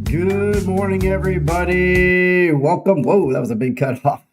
Good morning, everybody. Welcome. Whoa, that was a big cut off.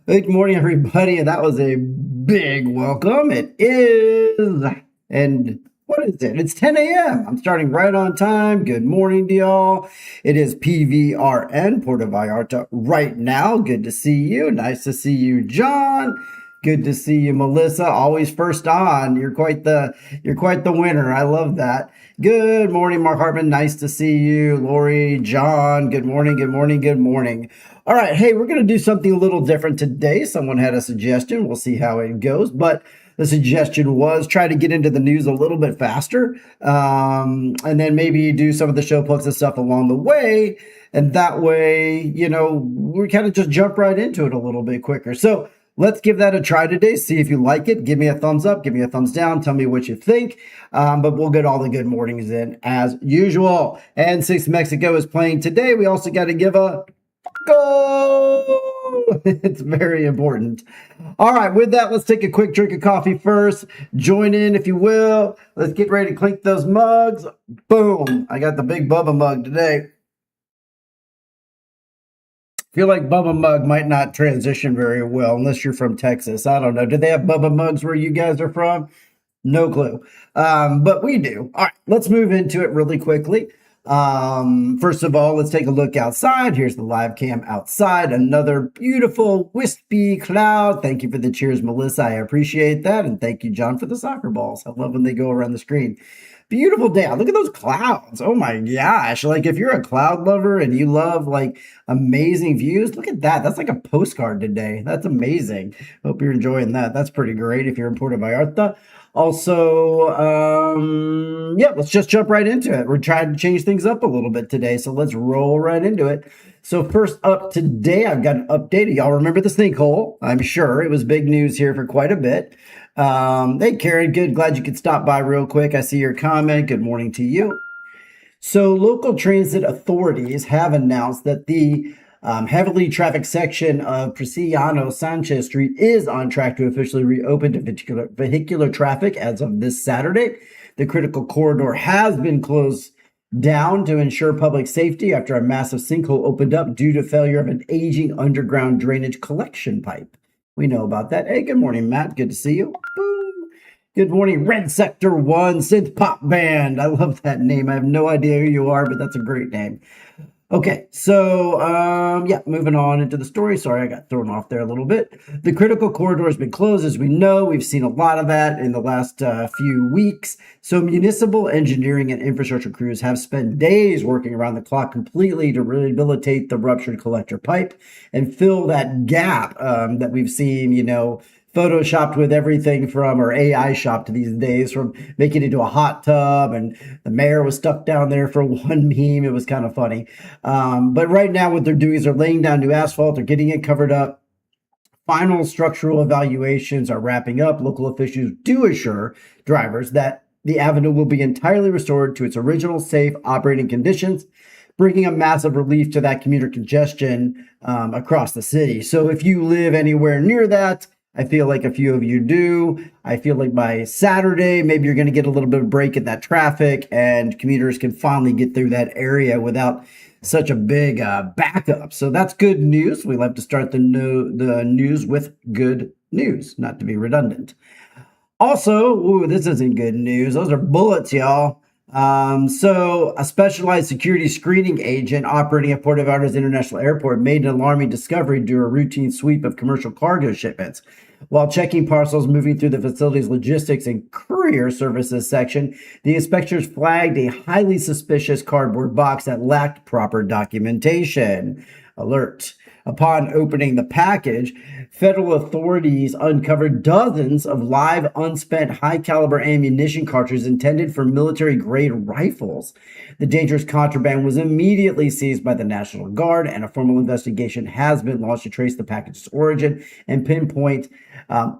Good morning, everybody. And that was a big welcome. It is. And what is it? It's 10 a.m. I'm starting right on time. Good morning to y'all. It is PVRN, Puerto Vallarta, right now. Good to see you. Nice to see you, John. Good to see you, Melissa. Always first on. You're quite the winner. I love that. Good morning, Mark Hartman. Nice to see you, Lori, John. Good morning. Good morning. Good morning. All right. Hey, we're going to do something a little different today. Someone had a suggestion. We'll see how it goes. But the suggestion was try to get into the news a little bit faster, and then maybe do some of the show plugs and stuff along the way. And that way, we kind of just jump right into it a little bit quicker. So let's give that a try today. See if you like it. Give me a thumbs up. Give me a thumbs down. Tell me what you think. But we'll get all the good mornings in as usual. And since Mexico is playing today, we also got to give a goal. It's very important. All right. With that, let's take a quick drink of coffee first. Join in if you will. Let's get ready to clink those mugs. Boom. I got the big Bubba mug today. Feel like Bubba mug might not transition very well unless you're from Texas. I don't know. Do they have Bubba mugs where you guys are from? No clue. But we do. All right, let's move into it really quickly. First of all, let's take a look outside. Here's the live cam outside. Another beautiful wispy cloud. Thank you for the cheers, Melissa. I appreciate that. And thank you, John, for the soccer balls. I love when they go around the screen. Beautiful day. Look at those clouds. Oh my gosh. Like if you're a cloud lover and you love like amazing views, look at that. That's like a postcard today. That's amazing. Hope you're enjoying that. That's pretty great if you're in Puerto Vallarta. Also, let's just jump right into it. We're trying to change things up a little bit today. So let's roll right into it. So first up today, I've got an update. Y'all remember the sinkhole? I'm sure it was big news here for quite a bit. Hey, Karen, good. Glad you could stop by real quick. I see your comment. Good morning to you. So local transit authorities have announced that the heavily trafficked section of Preciano Sanchez Street is on track to officially reopen to vehicular traffic as of this Saturday. The critical corridor has been closed down to ensure public safety after a massive sinkhole opened up due to failure of an aging underground drainage collection pipe. We know about that. Hey, good morning, Matt. Good to see you. Boom. Good morning, Red Sector 1 Synth Pop Band. I love that name. I have no idea who you are, but that's a great name. Okay, so, moving on into the story. Sorry, I got thrown off there a little bit. The critical corridor has been closed, as we know. We've seen a lot of that in the last few weeks. So municipal engineering and infrastructure crews have spent days working around the clock completely to rehabilitate the ruptured collector pipe and fill that gap that we've seen, photoshopped with everything from, or AI shopped these days, from making it into a hot tub, and the mayor was stuck down there for one meme. It was kind of funny. But right now what they're doing is they're laying down new asphalt, they're getting it covered up. Final structural evaluations are wrapping up. Local officials do assure drivers that the avenue will be entirely restored to its original safe operating conditions, bringing a massive relief to that commuter congestion across the city. So if you live anywhere near that, I feel like a few of you do. I feel like by Saturday, maybe you're going to get a little bit of break in that traffic and commuters can finally get through that area without such a big backup. So that's good news. We love to start the news with good news, not to be redundant. Also, this isn't good news. Those are bullets, y'all. So a specialized security screening agent operating at Puerto Vallarta International Airport made an alarming discovery during a routine sweep of commercial cargo shipments. While checking parcels moving through the facility's logistics and courier services section, the inspectors flagged a highly suspicious cardboard box that lacked proper documentation. Alert. Upon opening the package, federal authorities uncovered dozens of live, unspent, high-caliber ammunition cartridges intended for military-grade rifles. The dangerous contraband was immediately seized by the National Guard, and a formal investigation has been launched to trace the package's origin and pinpoint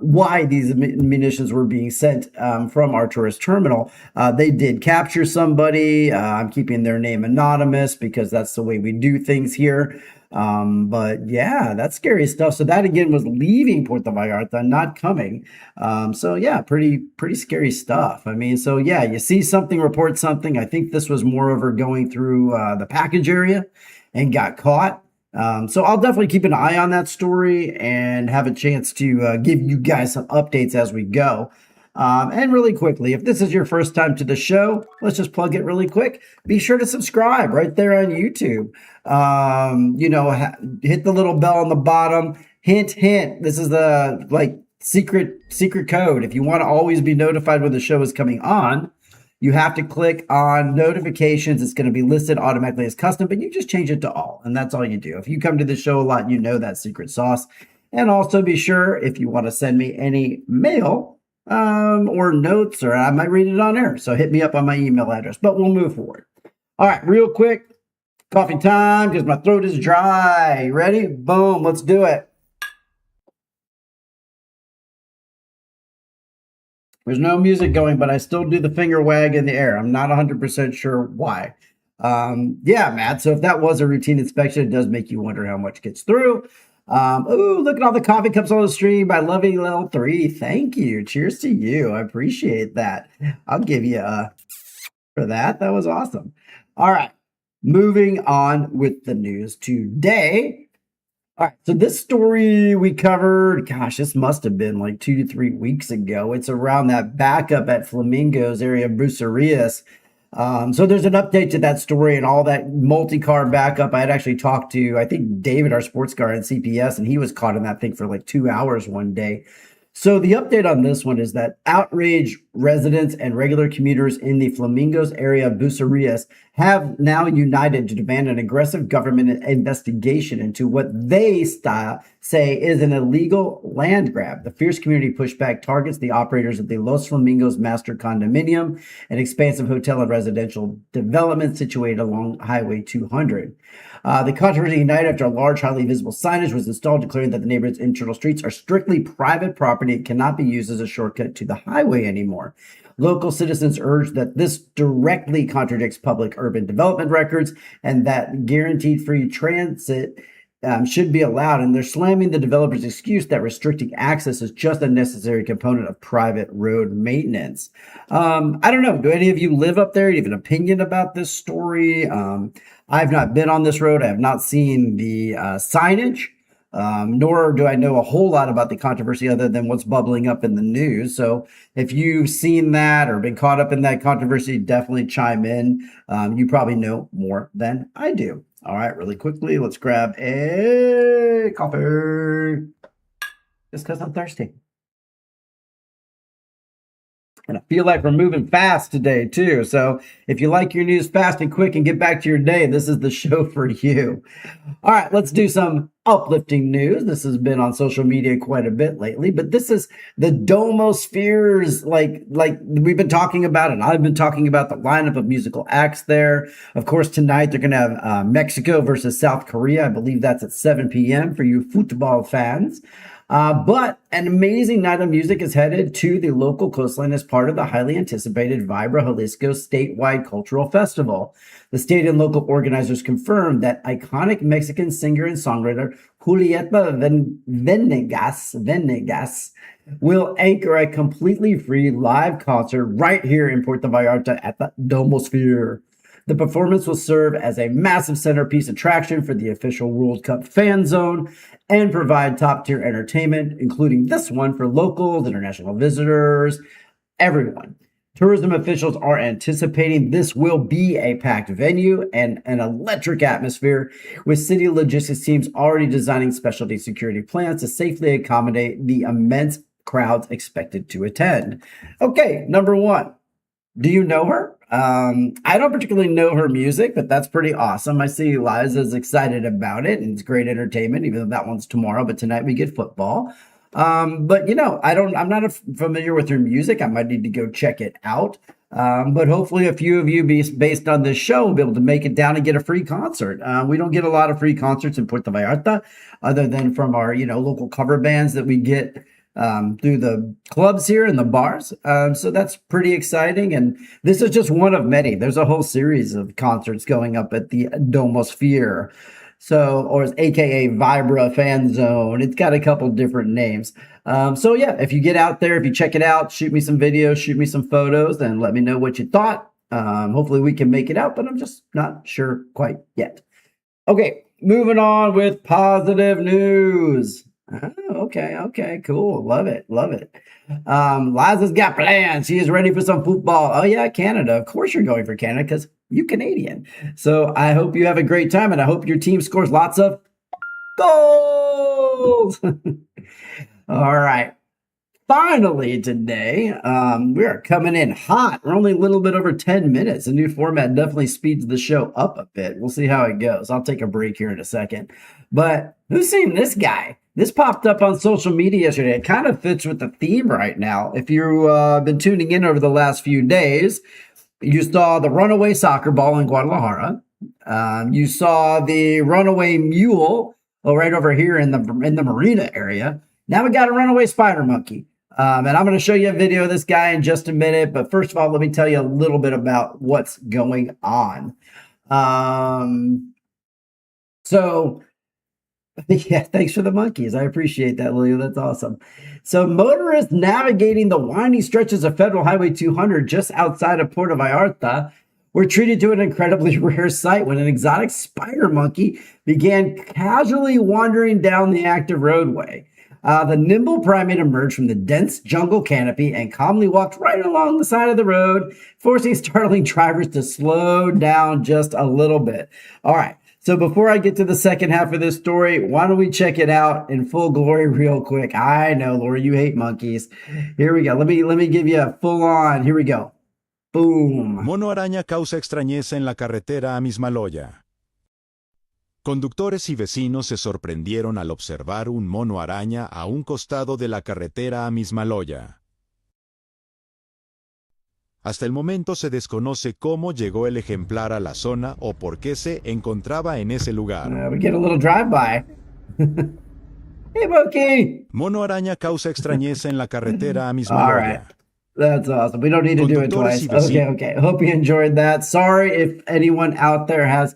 why these munitions were being sent from our tourist terminal. They did capture somebody. I'm keeping their name anonymous because that's the way we do things here. But yeah, that's scary stuff. So that again was leaving Puerto Vallarta, not coming. So yeah, pretty scary stuff. I mean, so yeah, you see something, report something. I think this was moreover going through the package area and got caught. So I'll definitely keep an eye on that story and have a chance to give you guys some updates as we go. And really quickly, if this is your first time to the show, let's just plug it really quick. Be sure to subscribe right there on YouTube. Hit the little bell on the bottom. Hint, hint. This is the secret code. If you want to always be notified when the show is coming on, you have to click on notifications. It's going to be listed automatically as custom, but you just change it to all, and that's all you do. If you come to the show a lot, you know that secret sauce. And also be sure if you want to send me any mail or notes, or I might read it on air. So hit me up on my email address, but we'll move forward. All right, real quick, coffee time because my throat is dry. Ready? Boom, let's do it. There's no music going, but I still do the finger wag in the air. I'm not 100% sure why. Yeah, Matt. So if that was a routine inspection, it does make you wonder how much gets through. Oh, look at all the coffee cups on the stream by Loving L3. Thank you. Cheers to you. I appreciate that. I'll give you for that. That was awesome. All right. Moving on with the news today. All right, so this story we covered, gosh, this must have been like 2 to 3 weeks ago. It's around that backup at Flamingos area of Bucerias. So there's an update to that story and all that multi-car backup. I had actually talked to, I think, David, our sports car at CPS, and he was caught in that thing for like 2 hours one day. So the update on this one is that outraged residents and regular commuters in the Flamingos area of Bucerias have now united to demand an aggressive government investigation into what they say is an illegal land grab. The fierce community pushback targets the operators of the Los Flamingos Master Condominium, an expansive hotel and residential development situated along Highway 200. The controversy ignited after a large, highly visible signage was installed declaring that the neighborhood's internal streets are strictly private property and cannot be used as a shortcut to the highway anymore. Local citizens urged that this directly contradicts public urban development records and that guaranteed free transit should be allowed, and they're slamming the developer's excuse that restricting access is just a necessary component of private road maintenance. I don't know. Do any of you live up there? Do you have an opinion about this story? I've not been on this road. I have not seen the signage, nor do I know a whole lot about the controversy other than what's bubbling up in the news. So if you've seen that or been caught up in that controversy, definitely chime in. You probably know more than I do. All right, really quickly, let's grab a coffee. Just because I'm thirsty. And I feel like we're moving fast today, too. So if you like your news fast and quick and get back to your day, this is the show for you. All right, let's do some uplifting news. This has been on social media quite a bit lately, but this is the Domospheres, like we've been talking about, and I've been talking about the lineup of musical acts there. Of course, tonight they're going to have Mexico versus South Korea. I believe that's at 7 p.m. for you football fans. But an amazing night of music is headed to the local coastline as part of the highly anticipated Vibra Jalisco statewide cultural festival. The state and local organizers confirmed that iconic Mexican singer and songwriter Julieta Venegas will anchor a completely free live concert right here in Puerto Vallarta at the Domosphere. The performance will serve as a massive centerpiece attraction for the official World Cup fan zone and provide top-tier entertainment, including this one for locals, international visitors, everyone. Tourism officials are anticipating this will be a packed venue and an electric atmosphere, with city logistics teams already designing specialty security plans to safely accommodate the immense crowds expected to attend. Okay, number one. Do you know her? I don't particularly know her music, but that's pretty awesome. I see Liza's excited about it, and it's great entertainment, even though that one's tomorrow, but tonight we get football. But I'm not familiar with her music. I might need to go check it out. But hopefully a few of you, based on this show, will be able to make it down and get a free concert. We don't get a lot of free concerts in Puerto Vallarta, other than from our, local cover bands that we get through the clubs here and the bars. So that's pretty exciting. And this is just one of many. There's a whole series of concerts going up at the Domosphere. So, or it's AKA Vibra Fan Zone. It's got a couple different names. So yeah, if you get out there, if you check it out, shoot me some videos, shoot me some photos, and let me know what you thought. Hopefully we can make it out, but I'm just not sure quite yet. Okay, moving on with positive news. Okay, cool. Love it. Liza's got plans. She is ready for some football. Oh yeah, Canada. Of course you're going for Canada because you Canadian. So I hope you have a great time and I hope your team scores lots of goals. All right. Finally today, we are coming in hot. We're only a little bit over 10 minutes. The new format definitely speeds the show up a bit. We'll see how it goes. I'll take a break here in a second. But who's seen this guy? This popped up on social media yesterday. It kind of fits with the theme right now. If you've been tuning in over the last few days, you saw the runaway soccer ball in Guadalajara. You saw the runaway mule right over here in the marina area. Now we got a runaway spider monkey. And I'm going to show you a video of this guy in just a minute. But first of all, let me tell you a little bit about what's going on. Yeah, thanks for the monkeys. I appreciate that, Lily. That's awesome. So motorists navigating the windy stretches of Federal Highway 200 just outside of Puerto Vallarta were treated to an incredibly rare sight when an exotic spider monkey began casually wandering down the active roadway. The nimble primate emerged from the dense jungle canopy and calmly walked right along the side of the road, forcing startling drivers to slow down just a little bit. All right. So before I get to the second half of this story, why don't we check it out in full glory real quick? I know, Laura, you hate monkeys. Here we go. Let me give you a full on. Here we go. Boom. Mono araña causa extrañeza en la carretera a Mismaloya. Conductores y vecinos se sorprendieron al observar un mono araña a un costado de la carretera a Mismaloya. Hasta el momento se desconoce cómo llegó el ejemplar a la zona o por qué se encontraba en ese lugar. We get a little drive-by. Hey, monkey! Mono araña causa extrañeza en la carretera a Mismaloya. All right. That's awesome. We don't need to do it twice. Okay. Hope you enjoyed that. Sorry if anyone out there has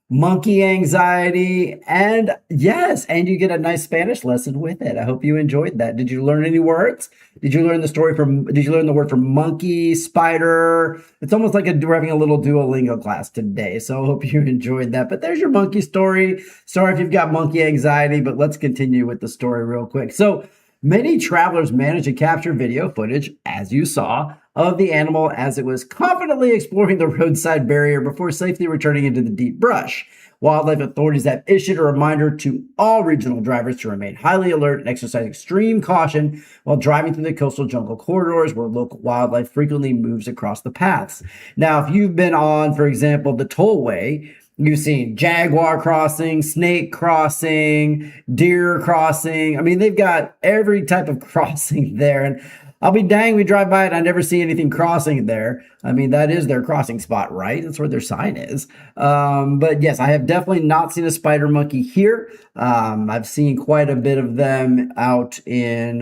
monkey anxiety, and yes, and you get a nice Spanish lesson with it. I hope you enjoyed that. Did you learn any words? Did you learn the word for monkey, spider? It's almost like we're having a little Duolingo class today. So I hope you enjoyed that. But there's your monkey story. Sorry if you've got monkey anxiety, but let's continue with the story real quick. So many travelers managed to capture video footage, as you saw, of the animal as it was confidently exploring the roadside barrier before safely returning into the deep brush. Wildlife authorities have issued a reminder to all regional drivers to remain highly alert and exercise extreme caution while driving through the coastal jungle corridors where local wildlife frequently moves across the paths. Now, if you've been on, for example, the tollway, you've seen jaguar crossing, snake crossing, deer crossing. I mean, they've got every type of crossing there. And I'll be dang, we drive by it, I never see anything crossing there. I mean, that is their crossing spot, right? That's where their sign is. But yes, I have definitely not seen a spider monkey here. I've seen quite a bit of them out in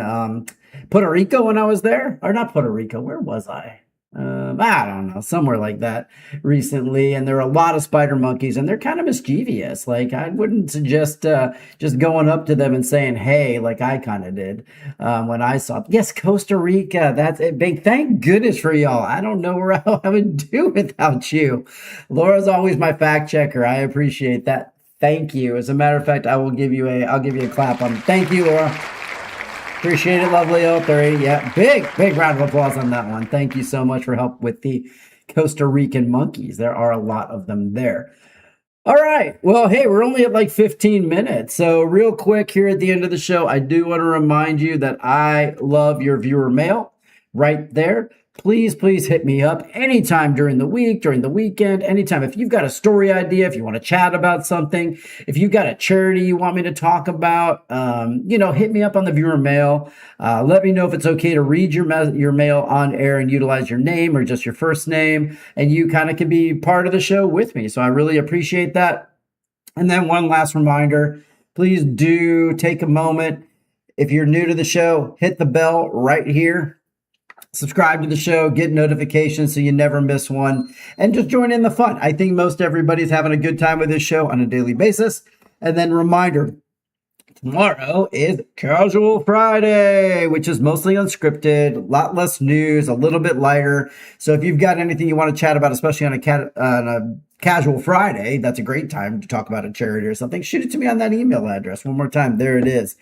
Puerto Rico when I was there. Or not Puerto Rico, where was I? I don't know, somewhere like that recently. And there are a lot of spider monkeys and they're kind of mischievous. Like I wouldn't suggest just going up to them and saying, hey, like I kind of did when I saw, yes, Costa Rica. That's it. Big. Thank goodness for y'all. I don't know where I would do without you. Laura's always my fact checker. I appreciate that. Thank you. As a matter of fact, I'll give you a clap on. Thank you, Laura. Appreciate it, lovely 03. Yeah, big round of applause on that one. Thank you so much for help with the Costa Rican monkeys. There are a lot of them there. All right. Well, hey, we're only at like 15 minutes. So real quick here at the end of the show, I do want to remind you that I love your viewer mail right there. Please hit me up anytime during the week, during the weekend, anytime. If you've got a story idea, if you want to chat about something, if you've got a charity you want me to talk about, hit me up on the viewer mail. Let me know if it's okay to read your mail on air and utilize your name or just your first name. And you kind of can be part of the show with me. So I really appreciate that. And then one last reminder, please do take a moment. If you're new to the show, hit the bell right here. Subscribe to the show, get notifications so you never miss one, and just join in the fun. I think most everybody's having a good time with this show on a daily basis, And then reminder, tomorrow is Casual Friday, which is mostly unscripted, a lot less news, a little bit lighter. So if you've got anything you want to chat about, especially on a Casual Friday, that's a great time to talk about a charity or something. Shoot it to me on that email address. One more time. There it is.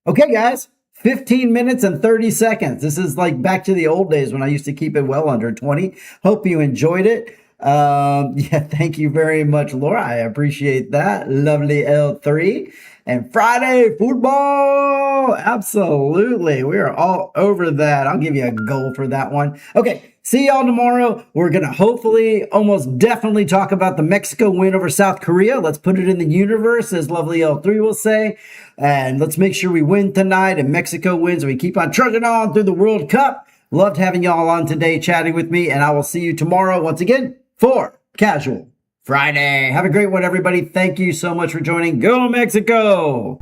Okay, guys. 15 minutes and 30 seconds. This is like back to the old days when I used to keep it well under 20. Hope you enjoyed it. Yeah, thank you very much, Laura. I appreciate that. Lovely L3. And Friday football. Absolutely. We are all over that. I'll give you a goal for that one. Okay. See y'all tomorrow. We're going to hopefully, almost definitely talk about the Mexico win over South Korea. Let's put it in the universe, as lovely L3 will say. And let's make sure we win tonight and Mexico wins and we keep on trudging on through the World Cup. Loved having y'all on today chatting with me. And I will see you tomorrow once again for Casual Friday. Have a great one, everybody. Thank you so much for joining. Go Mexico!